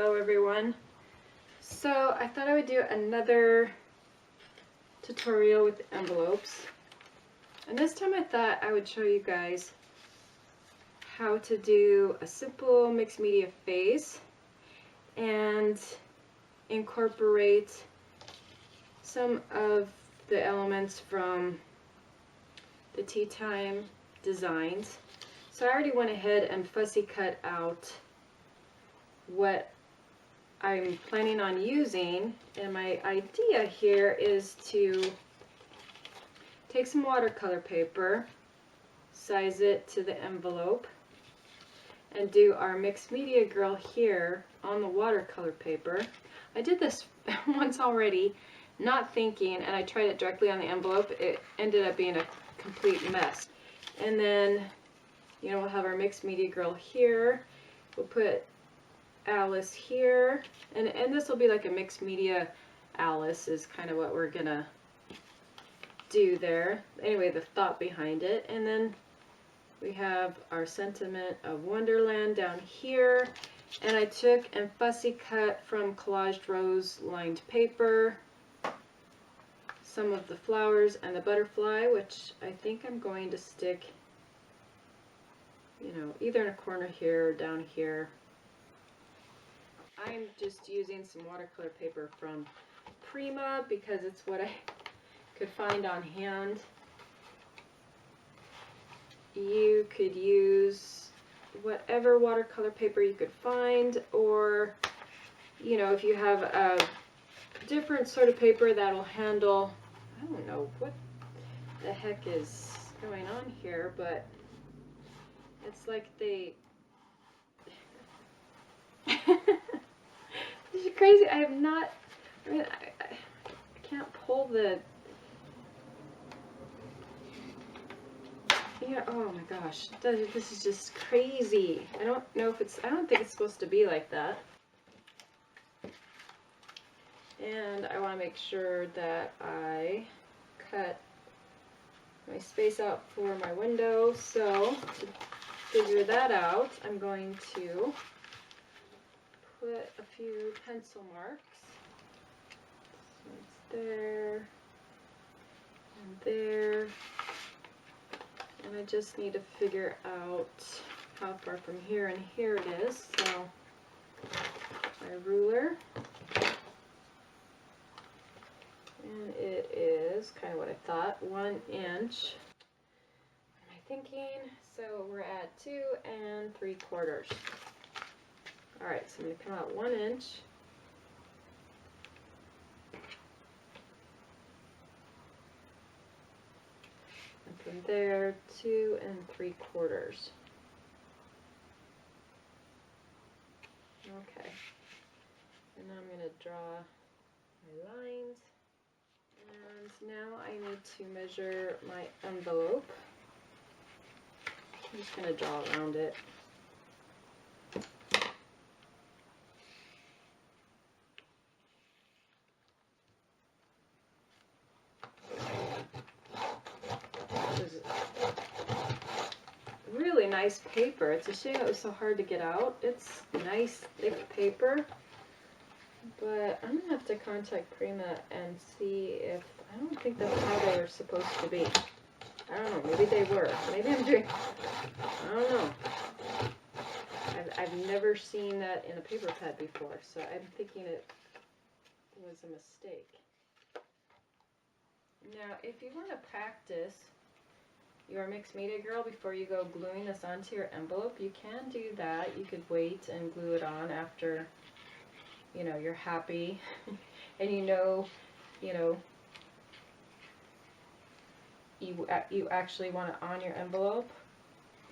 Hello everyone. So I thought I would do another tutorial with envelopes, and this time I thought I would show you guys how to do a simple mixed media face and incorporate some of the elements from the Tea Time designs. So I already went ahead and fussy cut out what I'm planning on using, and my idea here is to take some watercolor paper, size it to the envelope, and do our mixed media girl here on the watercolor paper. I did this once already, not thinking, and I tried it directly on the envelope. It ended up being a complete mess. And then, you know, we'll have our mixed media girl here. We'll put Alice here, and this will be like a mixed media Alice is kind of what we're gonna do there. Anyway, the thought behind it. And then we have our sentiment of Wonderland down here, and I took and fussy cut from collaged rose lined paper some of the flowers and the butterfly, which I think I'm going to stick, you know, either in a corner here or down here. I'm just using some watercolor paper from Prima because it's what I could find on hand. You could use whatever watercolor paper you could find, or, you know, if you have a different sort of paper that'll handle, I don't know what the heck is going on here, but it's like they this is crazy. I have not, I mean, I can't pull the, yeah, oh my gosh, this is just crazy. I don't know if it's, I don't think it's supposed to be like that. And I want to make sure that I cut my space out for my window. So to figure that out, I'm going to put a few pencil marks. So it's there and there. And I just need to figure out how far from here and here it is. So my ruler. And it is kind of what I thought, 1 inch. What am I thinking? So we're at 2 3/4. Alright, so I'm going to come out 1 inch. And from there, 2 3/4. Okay. And now I'm going to draw my lines. And now I need to measure my envelope. I'm just going to draw around it. This is really nice paper. It's a shame it was so hard to get out. It's nice, thick paper. But I'm going to have to contact Prima and see if, I don't think that's how they were supposed to be. I don't know, maybe they were. Maybe I'm doing, I don't know. I've never seen that in a paper pad before, so I'm thinking it was a mistake. Now, if you want to practice your mixed media girl before you go gluing this onto your envelope, you can do that. You could wait and glue it on after, you know, you're happy and you know, you actually want it on your envelope,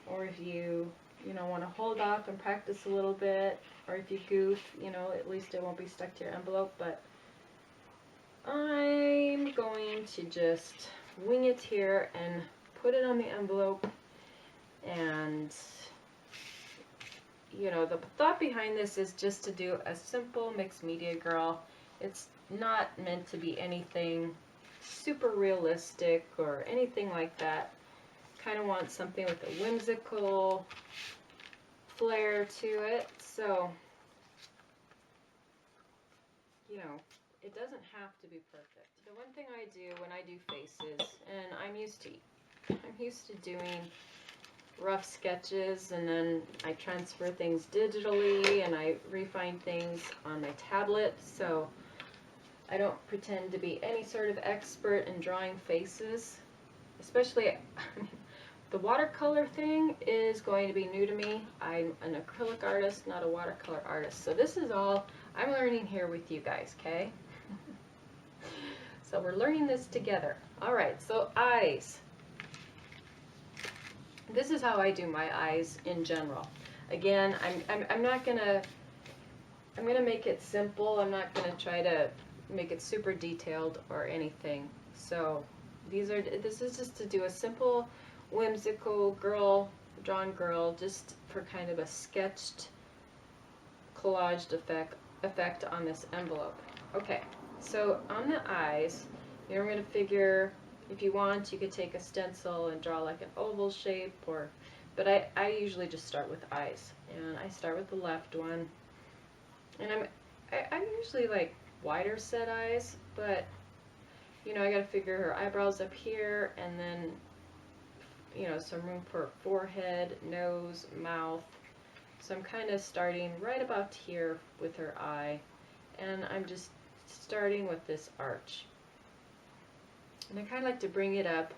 or if you want to hold off and practice a little bit, or if you goof, you know, at least it won't be stuck to your envelope. But I'm going to just wing it here and put it on the envelope. And you know, the thought behind this is just to do a simple mixed media girl. It's not meant to be anything super realistic or anything like that. Kind of want something with a whimsical flair to it. So you know, it doesn't have to be perfect. The one thing I do when I do faces, and I'm used to doing rough sketches, and then I transfer things digitally and I refine things on my tablet, so I don't pretend to be any sort of expert in drawing faces. Especially, I mean, the watercolor thing is going to be new to me. I'm an acrylic artist, not a watercolor artist. So this is all I'm learning here with you guys, okay? So we're learning this together. All right, so eyes. This is how I do my eyes in general. Again, I'm gonna make it simple. I'm not gonna try to make it super detailed or anything. So this is just to do a simple, whimsical drawn girl, just for kind of a sketched, collaged effect on this envelope. Okay, so on the eyes, you're gonna figure, if you want, you could take a stencil and draw like an oval shape, but I usually just start with eyes, and I start with the left one, and I'm usually like wider set eyes, but you know, I gotta figure her eyebrows up here, and then, you know, some room for forehead, nose, mouth. So I'm kind of starting right about here with her eye, and I'm just starting with this arch. And I kind of like to bring it up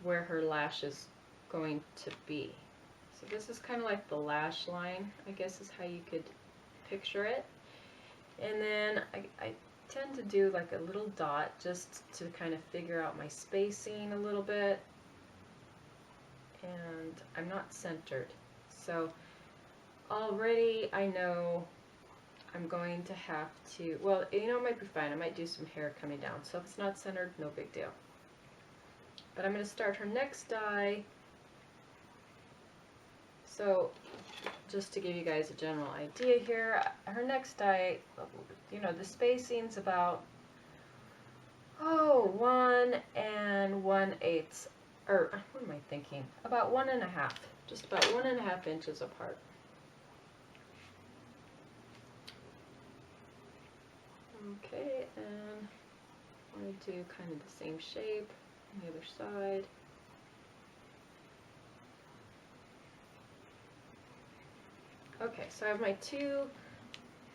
where her lash is going to be. So this is kind of like the lash line, I guess is how you could picture it. And then I tend to do like a little dot just to kind of figure out my spacing a little bit. And I'm not centered. So already I know I'm going to have to, well, you know, it might be fine. I might do some hair coming down. So if it's not centered, no big deal. But I'm going to start her next eye. So just to give you guys a general idea here, her next eye, you know, the spacing's about, 1 1/8, or what am I thinking? About 1.5, just about 1.5 inches apart. Okay, and I'm going to do kind of the same shape on the other side. Okay, so I have my 2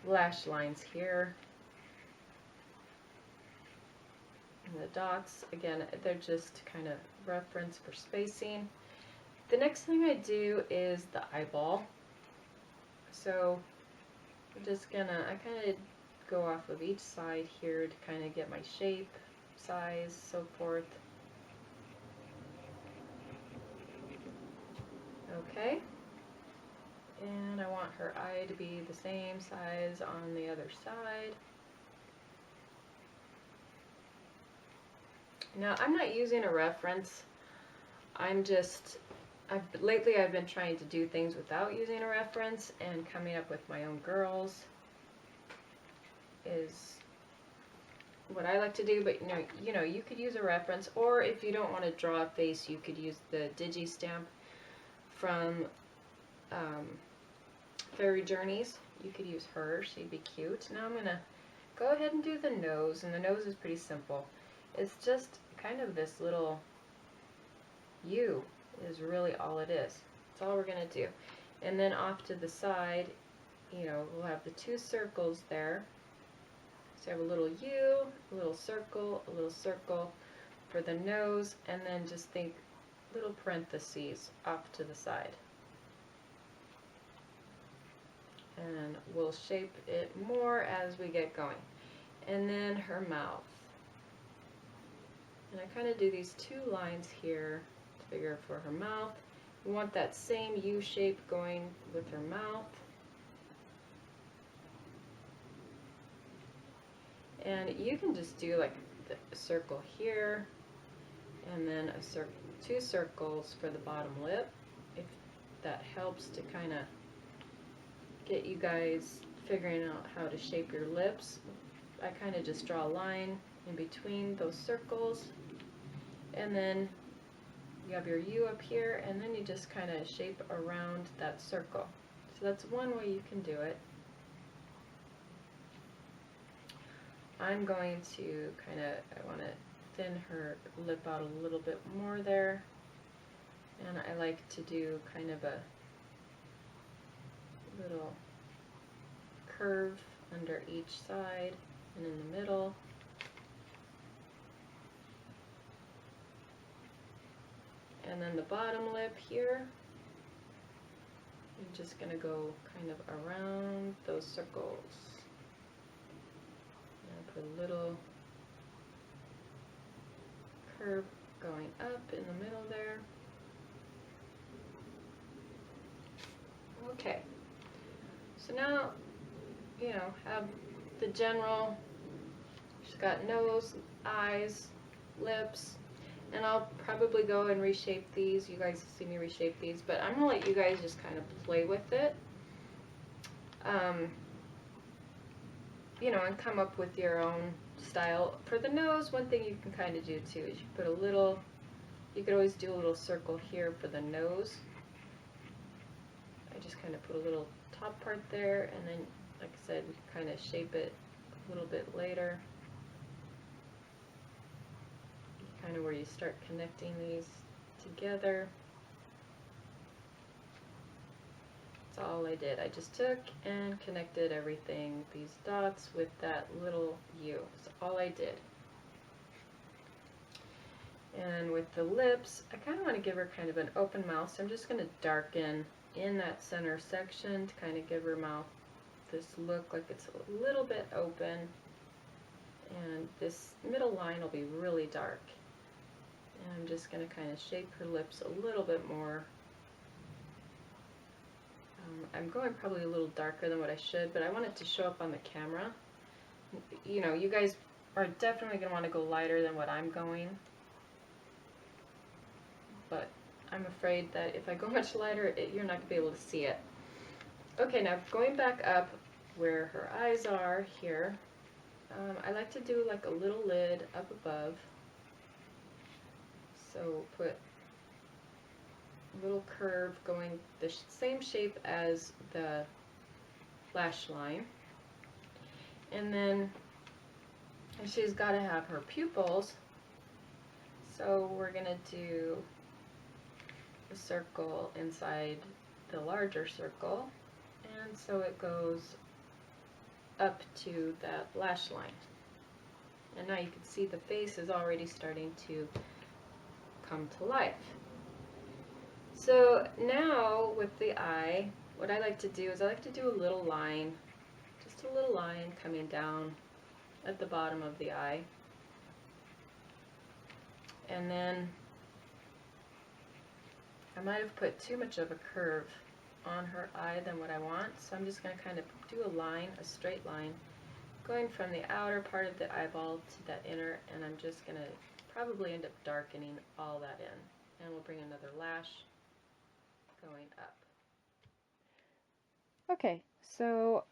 lash lines here. And the dots, again, they're just kind of reference for spacing. The next thing I do is the eyeball. So I'm just gonna, I kind of go off of each side here to kind of get my shape, size, so forth. Okay. And I want her eye to be the same size on the other side. Now, I'm not using a reference. Lately I've been trying to do things without using a reference, and coming up with my own girls is what I like to do. But you know, you could use a reference, or if you don't want to draw a face, you could use the Digi stamp from Fairy Journeys. You could use her, she'd be cute. Now I'm gonna go ahead and do the nose, and the nose is pretty simple. It's just kind of this little U is really all it is. That's all we're gonna do. And then off to the side, you know, we'll have the 2 circles there. So I have a little U, a little circle for the nose, and then just think little parentheses off to the side. And we'll shape it more as we get going. And then her mouth. And I kind of do these 2 lines here to figure for her mouth. We want that same U shape going with her mouth. And you can just do like a circle here, and then a 2 circles for the bottom lip, if that helps to kind of get you guys figuring out how to shape your lips. I kind of just draw a line in between those circles, and then you have your U up here, and then you just kind of shape around that circle. So that's one way you can do it. I'm going to I want to thin her lip out a little bit more there. And I like to do kind of a little curve under each side and in the middle. And then the bottom lip here, I'm just going to go kind of around those circles. And put a little curve going up in the middle there. Okay, so now, you know, have the general, she's got nose, eyes, lips, and I'll probably go and reshape these. You guys see me reshape these, but I'm going to let you guys just kind of play with it. You know, and come up with your own style. For the nose, one thing you can kind of do too is you put a little, you could always do a little circle here for the nose. I just kind of put a little top part there, and then, like I said, we can kind of shape it a little bit later. Kind of where you start connecting these together. That's all I did. I just took and connected everything, these dots with that little U. That's all I did. And with the lips, I kind of want to give her kind of an open mouth, so I'm just going to darken in that center section to kind of give her mouth this look like it's a little bit open, and this middle line will be really dark. And I'm just going to kind of shape her lips a little bit more. I'm going probably a little darker than what I should, but I want it to show up on the camera. You know, you guys are definitely going to want to go lighter than what I'm going, but I'm afraid that if I go much lighter, you're not going to be able to see it. Okay, now going back up where her eyes are here, I like to do like a little lid up above. So put a little curve going the same shape as the lash line. And then she's got to have her pupils, so we're going to do a circle inside the larger circle, and so it goes up to that lash line. And now you can see the face is already starting to come to life. So now with the eye, what I like to do is I like to do a little line, just a little line coming down at the bottom of the eye. And then I might have put too much of a curve on her eye than what I want, so I'm just going to kind of do a line, a straight line, going from the outer part of the eyeball to that inner, and I'm just going to probably end up darkening all that in. And we'll bring another lash going up. Okay, so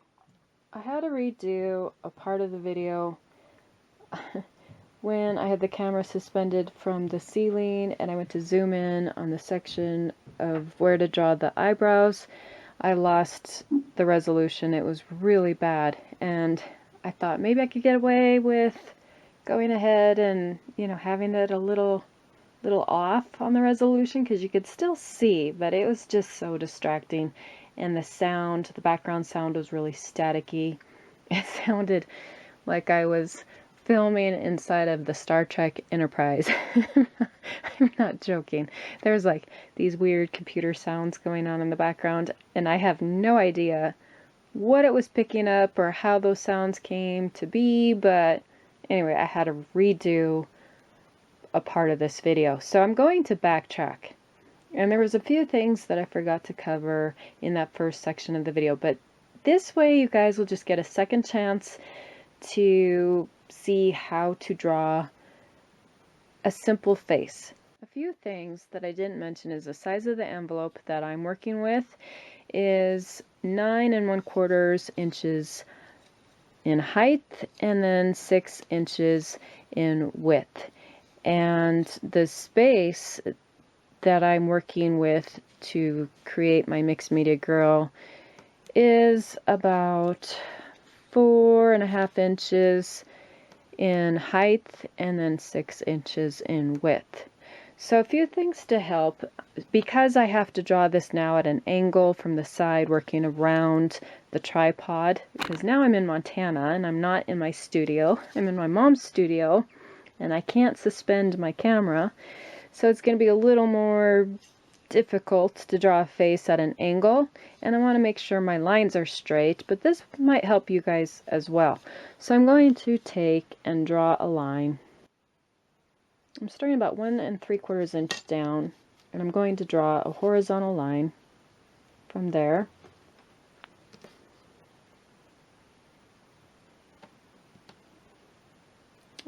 I had to redo a part of the video when I had the camera suspended from the ceiling and I went to zoom in on the section of where to draw the eyebrows. I lost the resolution. It was really bad, and I thought maybe I could get away with going ahead and, you know, having it a little off on the resolution because you could still see, but it was just so distracting. And the sound, the background sound was really staticky. It sounded like I was filming inside of the Star Trek Enterprise. I'm not joking. There's like these weird computer sounds going on in the background, and I have no idea what it was picking up or how those sounds came to be, but anyway, I had to redo a part of this video. So I'm going to backtrack. And there was a few things that I forgot to cover in that first section of the video, but this way you guys will just get a second chance to see how to draw a simple face. A few things that I didn't mention is the size of the envelope that I'm working with is 9 1/4 inches in height and then 6 inches in width. And the space that I'm working with to create my mixed media girl is about 4.5 inches in height and then 6 inches in width. So a few things to help. Because I have to draw this now at an angle from the side working around the tripod, because now I'm in Montana and I'm not in my studio. I'm in my mom's studio and I can't suspend my camera. So it's going to be a little more difficult to draw a face at an angle, and I want to make sure my lines are straight, but this might help you guys as well. So I'm going to take and draw a line. I'm starting about 1 3/4 inch down, and I'm going to draw a horizontal line from there.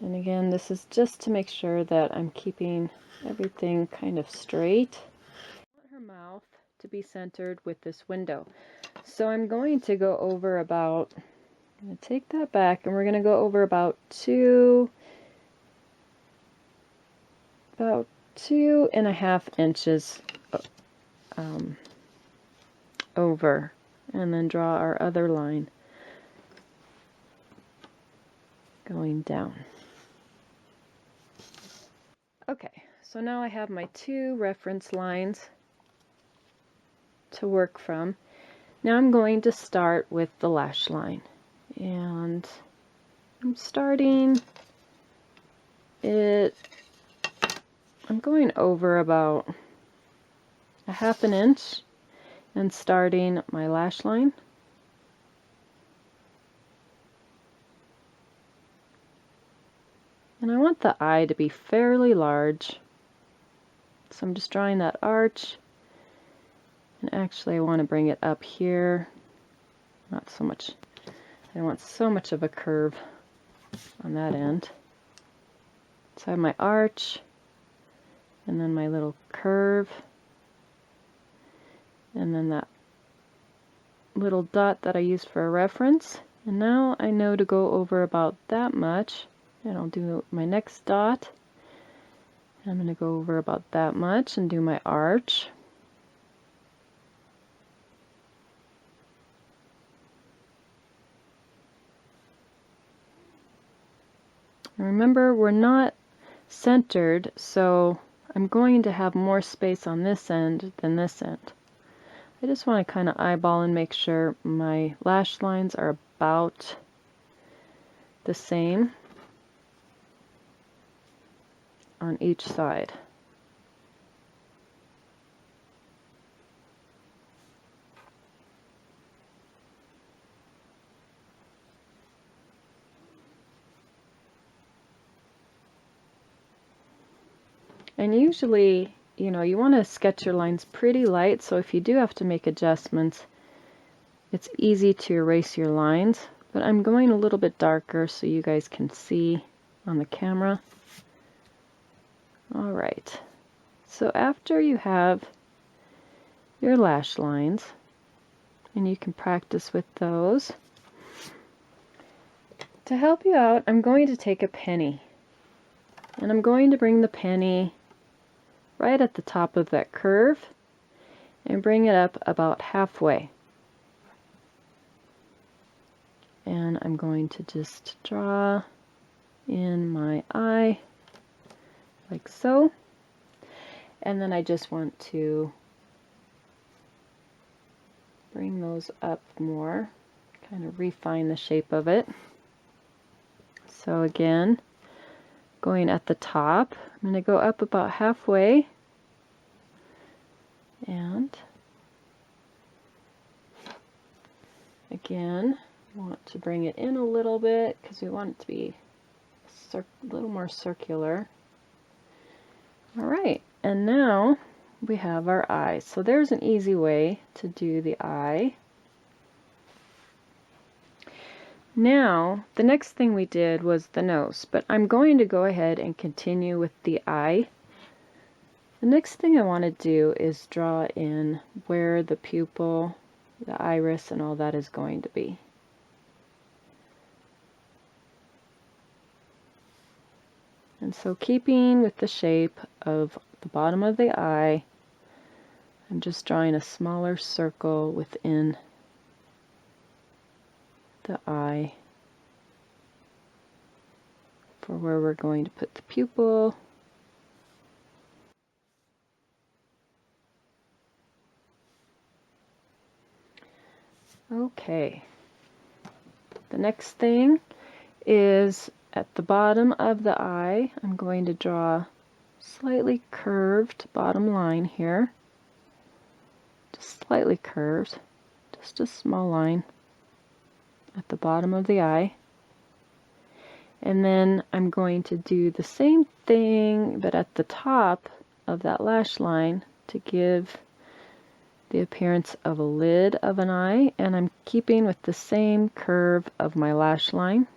And again, this is just to make sure that I'm keeping everything kind of straight. I want her mouth to be centered with this window. So I'm going to go over about, I'm going to take that back, and we're going to go over about 2.5 inches over, and then draw our other line going down. Okay, so now I have my 2 reference lines to work from. Now I'm going to start with the lash line, and I'm starting it, I'm going over about 1/2 inch and starting my lash line. And I want the eye to be fairly large, so I'm just drawing that arch. And actually I want to bring it up here, not so much, I don't want so much of a curve on that end. So I have my arch, and then my little curve, and then that little dot that I used for a reference. And now I know to go over about that much, and I'll do my next dot. I'm going to go over about that much and do my arch. Remember, we're not centered, so I'm going to have more space on this end than this end. I just want to kind of eyeball and make sure my lash lines are about the same on each side. And usually, you know, you want to sketch your lines pretty light, so if you do have to make adjustments, it's easy to erase your lines. But I'm going a little bit darker so you guys can see on the camera. Alright, so after you have your lash lines, and you can practice with those, to help you out, I'm going to take a penny, and I'm going to bring the penny right at the top of that curve and bring it up about halfway. And I'm going to just draw in my eye like so. And then I just want to bring those up more, kind of refine the shape of it. So again, going at the top, I'm going to go up about halfway, and again, we want to bring it in a little bit because we want it to be a little more circular. Alright, and now we have our eye. So there's an easy way to do the eye. Now, the next thing we did was the nose, but I'm going to go ahead and continue with the eye. The next thing I want to do is draw in where the pupil, the iris, and all that is going to be. And so keeping with the shape of the bottom of the eye, I'm just drawing a smaller circle within the eye. for where we're going to put the pupil. Okay, the next thing is at the bottom of the eye, I'm going to draw slightly curved bottom line here. Just slightly curved, just a small line at the bottom of the eye. And then I'm going to do the same thing, but at the top of that lash line to give the appearance of a lid of an eye, and I'm keeping with the same curve of my lash line.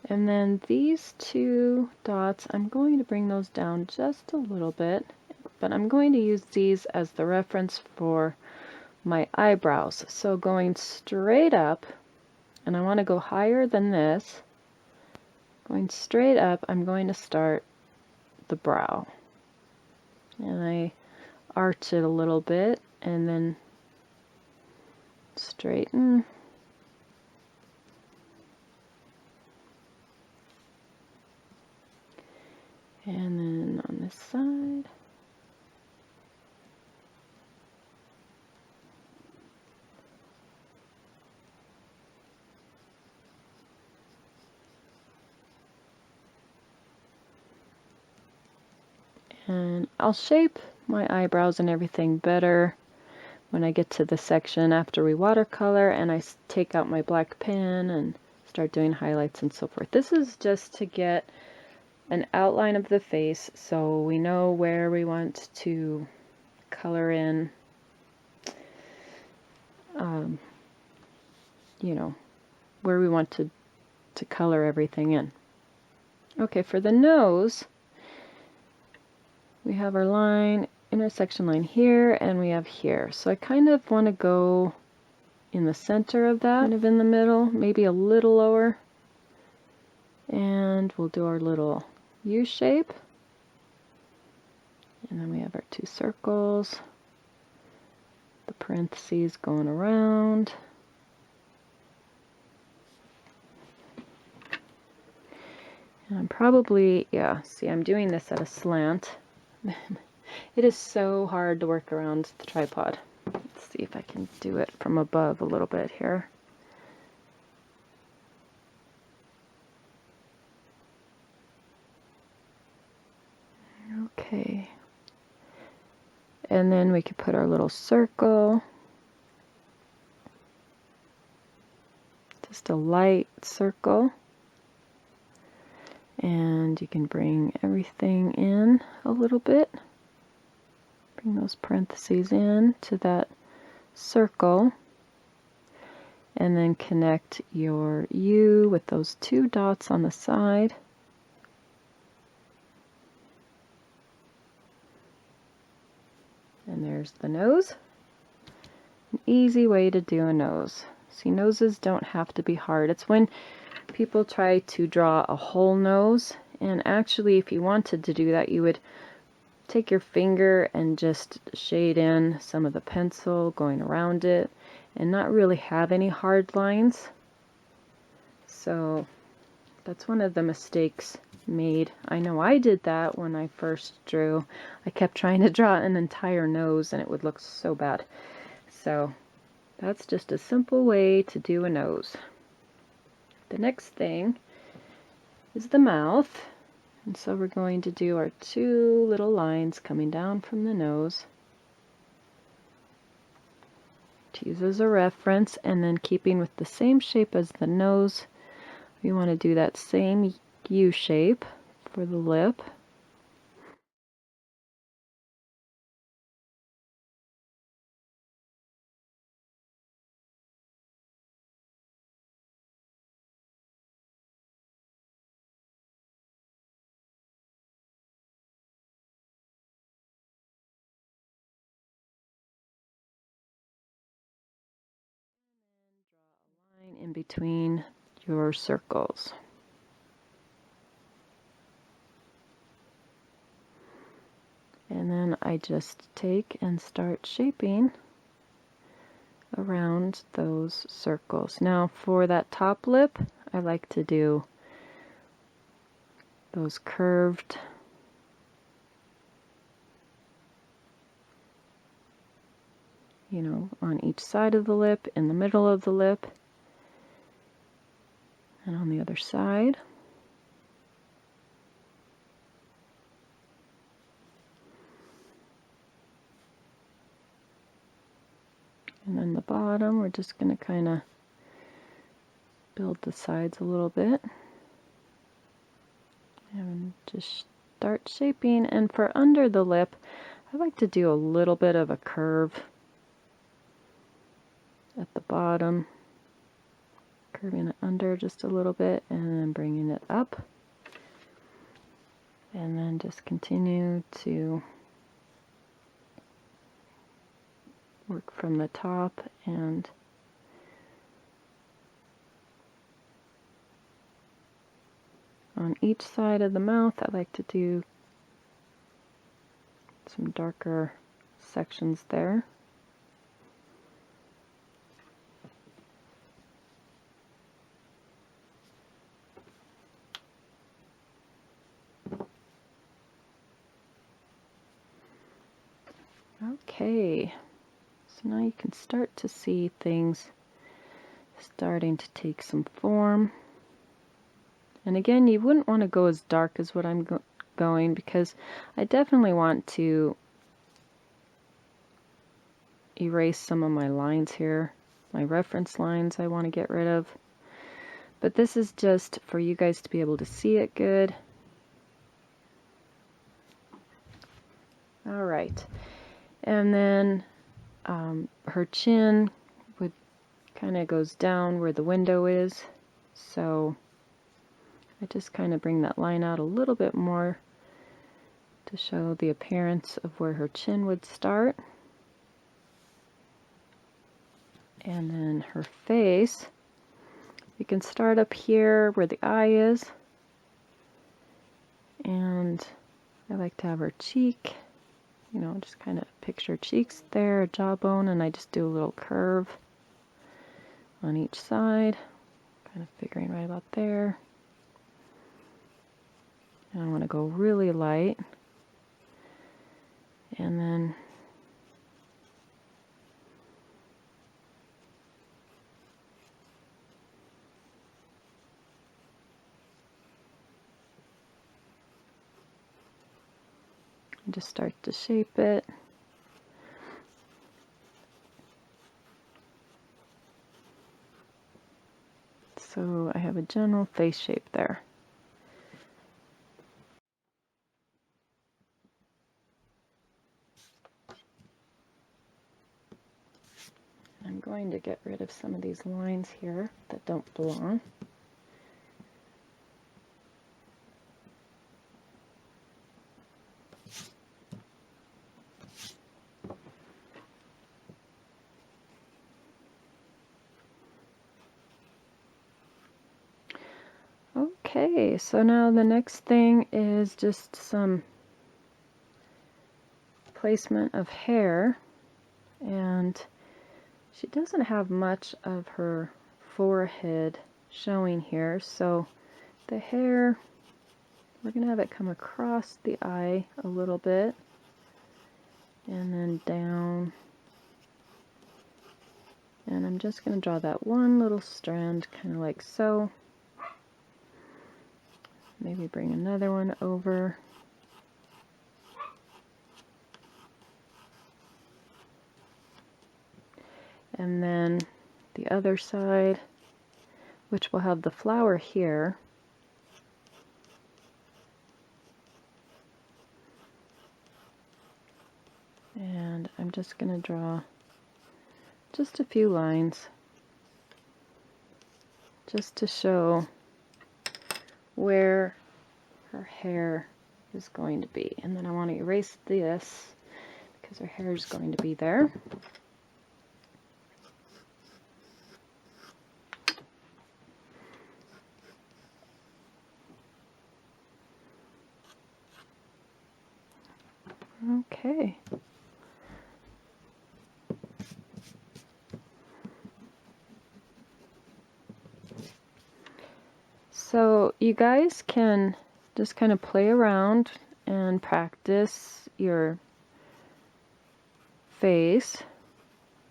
And then these two dots, I'm going to bring those down just a little bit, but I'm going to use these as the reference for my eyebrows. So going straight up, and I want to go higher than this, going straight up, I'm going to start the brow. And I arch it a little bit, and then straighten. And then on this side. And I'll shape my eyebrows and everything better when I get to the section after we watercolor and I take out my black pen and start doing highlights and so forth. This is just to get an outline of the face so we know where we want to color in, you know, where we want to color everything in. Okay, for the nose, we have our line, intersection line here, and we have here. So I kind of want to go in the center of that, kind of in the middle, maybe a little lower. And we'll do our little U shape. And then we have our two circles, the parentheses going around. And I'm probably, yeah, see, I'm doing this at a slant. It is so hard to work around the tripod. Let's see if I can do it from above a little bit here. Okay. And then we could put our little circle. Just a light circle. And you can bring everything in a little bit. Bring those parentheses in to that circle. And then connect your U with those two dots on the side. And there's the nose. An easy way to do a nose. See, noses don't have to be hard. It's when people try to draw a whole nose, and actually if you wanted to do that, you would take your finger and just shade in some of the pencil going around it and not really have any hard lines. So that's one of the mistakes made. I know I did that when I first drew. I kept trying to draw an entire nose and it would look so bad. So that's just a simple way to do a nose. The next thing is the mouth. And so we're going to do our two little lines coming down from the nose to use as a reference, and then keeping with the same shape as the nose, we want to do that same U shape for the lip. In between your circles. And then I just take and start shaping around those circles. Now for that top lip, I like to do those curved on each side of the lip, in the middle of the lip, and on the other side. And then the bottom, we're just going to kind of build the sides a little bit. And just start shaping. And for under the lip, I like to do a little bit of a curve at the bottom. Curving it under just a little bit and then bringing it up. And then just continue to work from the top, and on each side of the mouth I like to do some darker sections there. Okay, so now you can start to see things starting to take some form. And again, you wouldn't want to go as dark as what I'm going, because I definitely want to erase some of my lines here. My reference lines I want to get rid of. But this is just for you guys to be able to see it good. Alright. And then her chin kind of goes down where the window is. So I just kind of bring that line out a little bit more to show the appearance of where her chin would start. And then her face, you can start up here where the eye is. And I like to have her cheek, just kind of picture cheeks there, a jawbone, and I just do a little curve on each side, kind of figuring right about there. And I want to go really light. And then just start to shape it. So I have a general face shape there. I'm going to get rid of some of these lines here that don't belong. Okay, so now the next thing is just some placement of hair, and she doesn't have much of her forehead showing here, so the hair, we're going to have it come across the eye a little bit and then down, and I'm just going to draw that one little strand kind of like so. Maybe bring another one over. And then the other side, which will have the flower here. And I'm just going to draw just a few lines just to show where her hair is going to be. And then I want to erase this because her hair is going to be there. Okay. So you guys can just kind of play around and practice your face,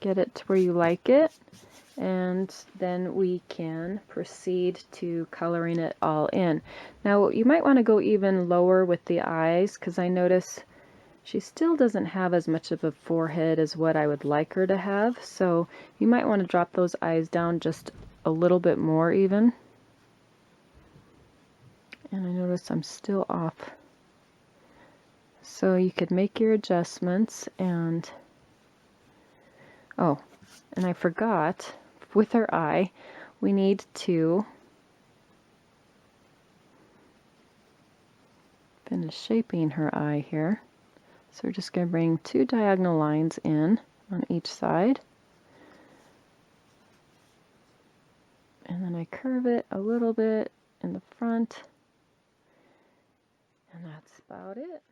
get it to where you like it, and then we can proceed to coloring it all in. Now you might want to go even lower with the eyes, because I notice she still doesn't have as much of a forehead as what I would like her to have, so you might want to drop those eyes down just a little bit more even. And I notice I'm still off. So you could make your adjustments. And oh, and I forgot, with her eye, we need to finish shaping her eye here. So we're just going to bring 2 diagonal lines in on each side. And then I curve it a little bit in the front. And that's about it.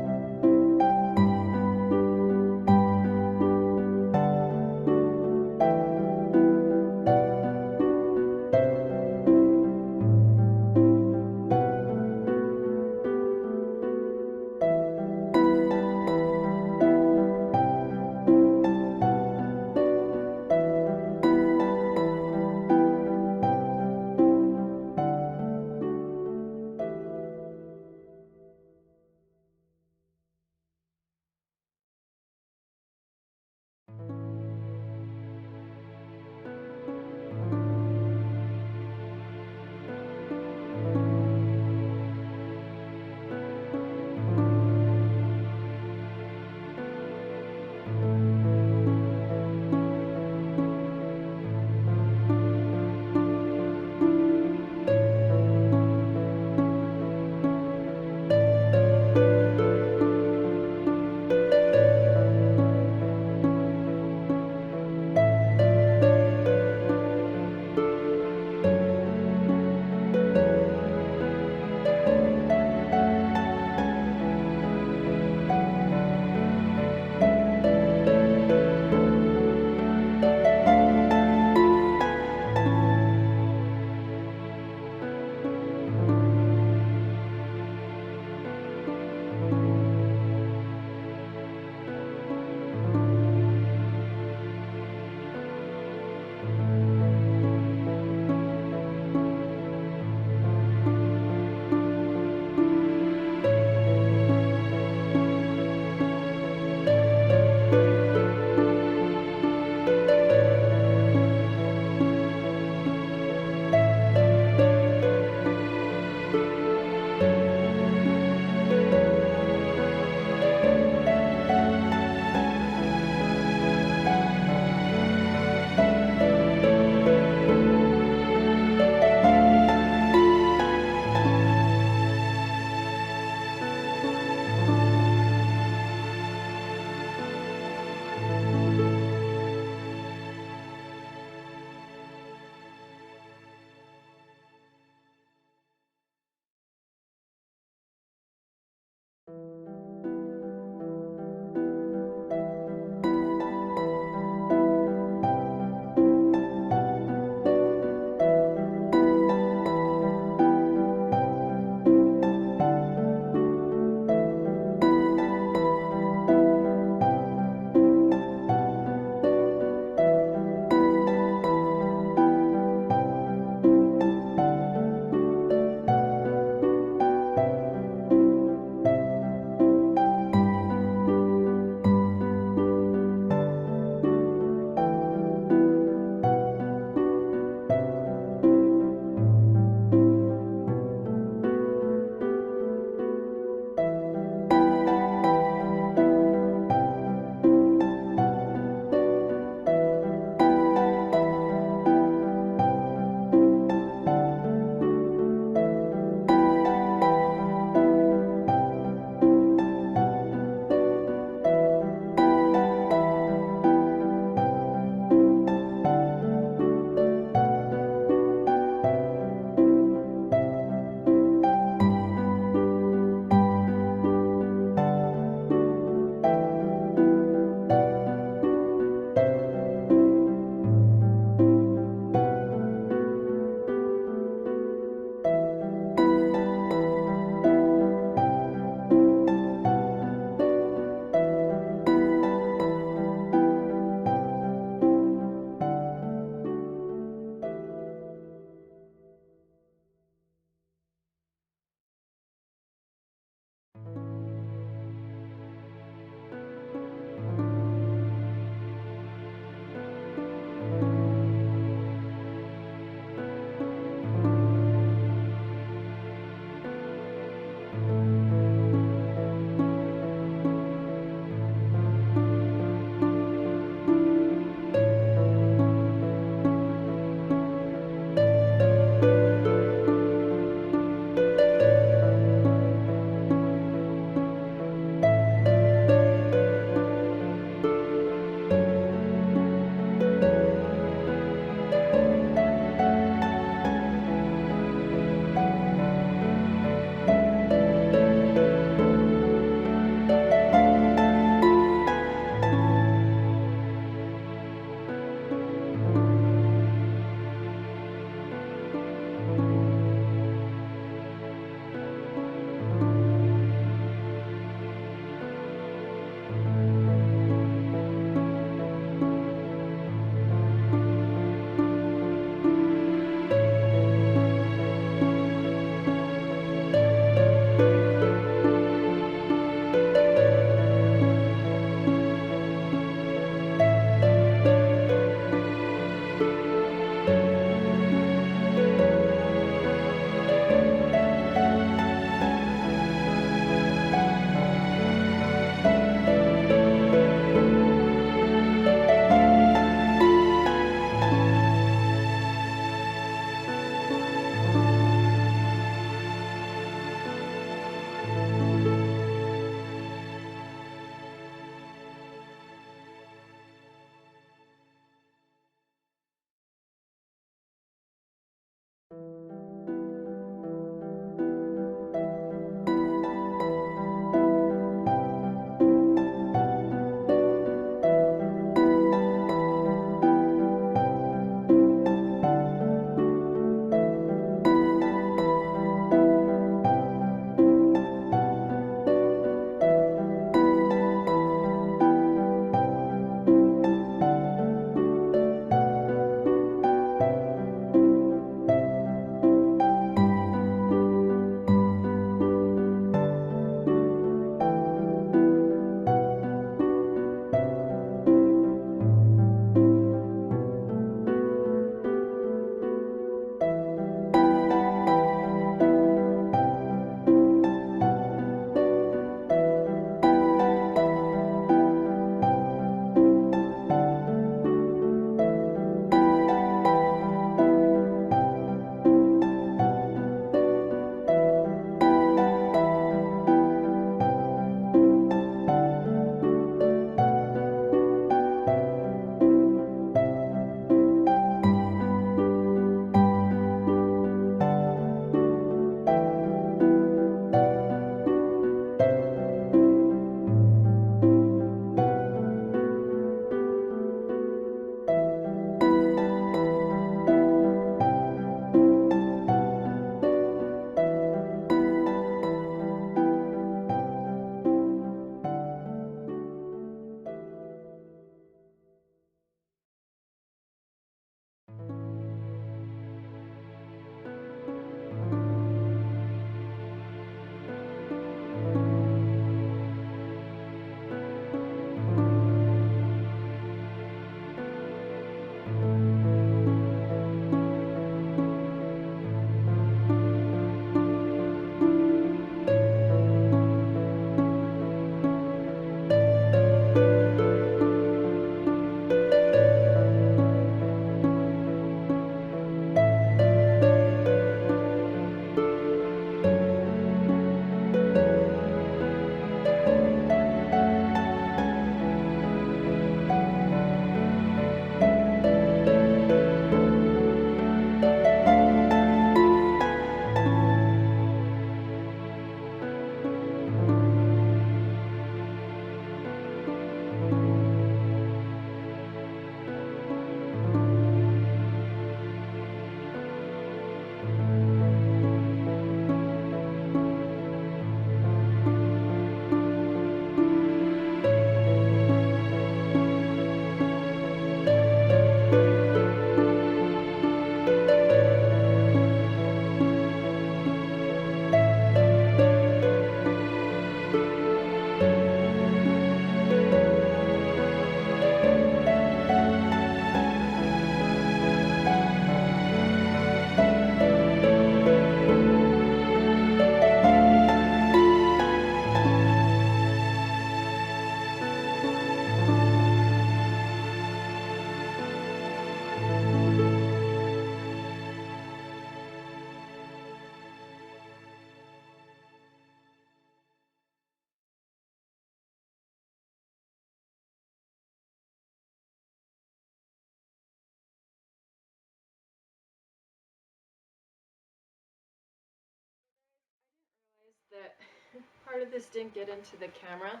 part of this didn't get into the camera.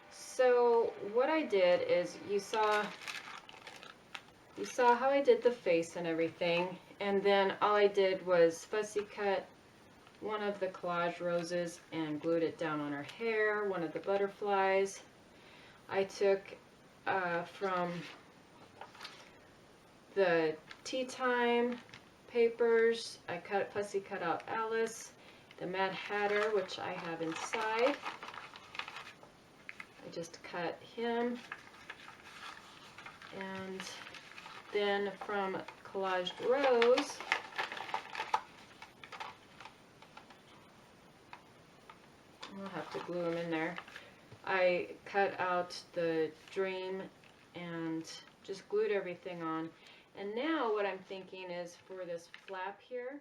So what I did is, you saw how I did the face and everything, and then all I did was fussy cut one of the collage roses and glued it down on her hair, one of the butterflies. I took from the Tea Time papers, I fussy cut out Alice, the Mad Hatter, which I have inside. I just cut him, and then from Collaged Rose, I'll have to glue them in there. I cut out the dream and just glued everything on. And now what I'm thinking is, for this flap here,